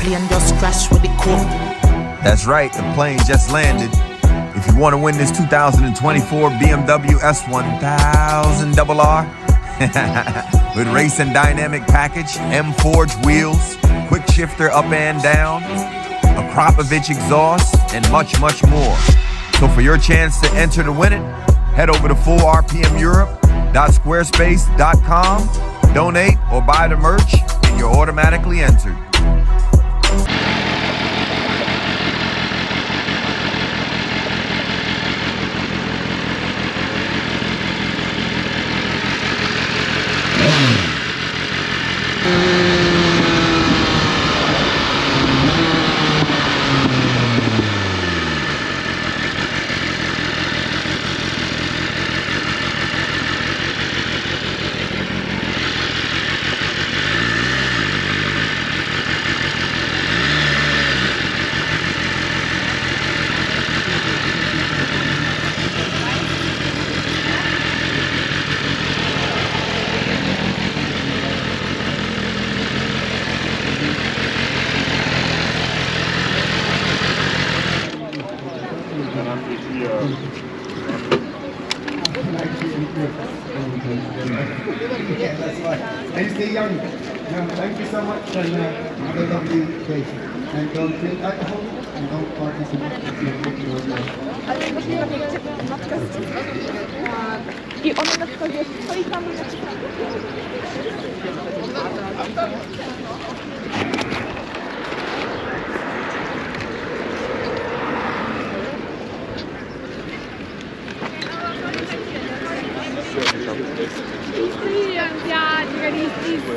plane just crashed with the coke. That's right, the plane just landed. If you want to win this 2024 BMW S1000RR with race and dynamic package, M-Forged wheels, quick shifter up and down, a Kropovich exhaust, and much, much more. So for your chance to enter to win it, head over to fullrpmeurope.squarespace.com, donate or buy the merch, and you're automatically entered. Yeah, that's right. And stay young. Thank you so much, and have a lovely day. And don't drink alcohol and don't participate in I ona na przykład jest stoi tam. Ja, die ist wirklich gut.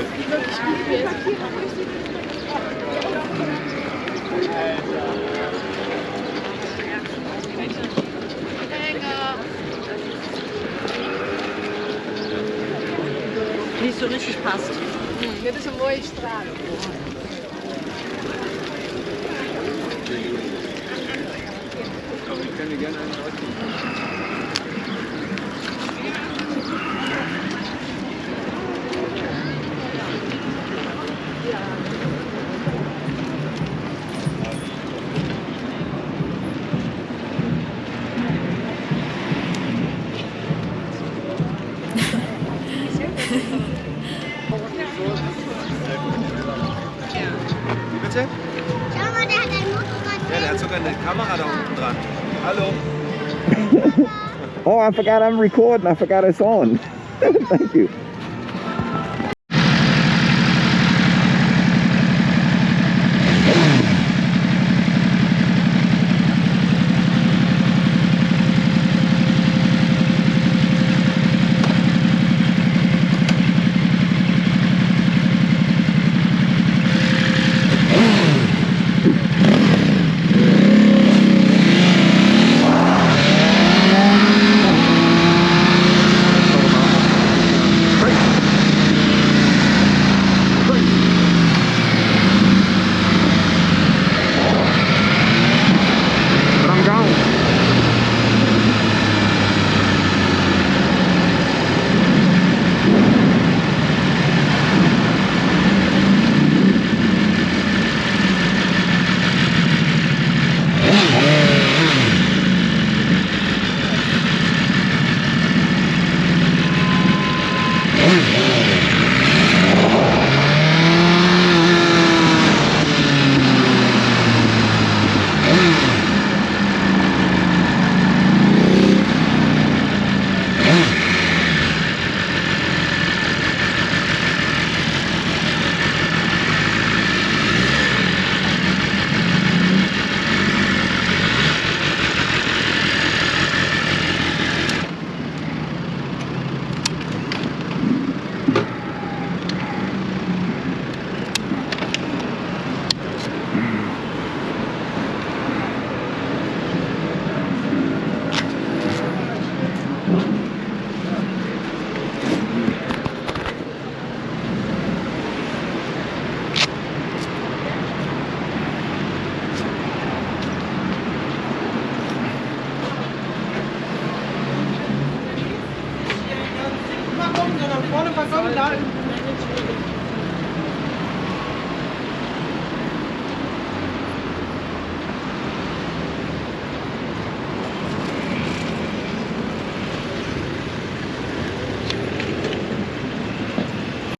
Nicht so richtig passt. Dit is een mooie straat. Ich kann dir gerne einen rausgeben. Wie bitte? Schau mal, der hat ein Motorrad. Ja, der hat sogar eine Kamera da unten dran. Hallo. Oh, I forgot I'm recording. I forgot it's on. Thank you.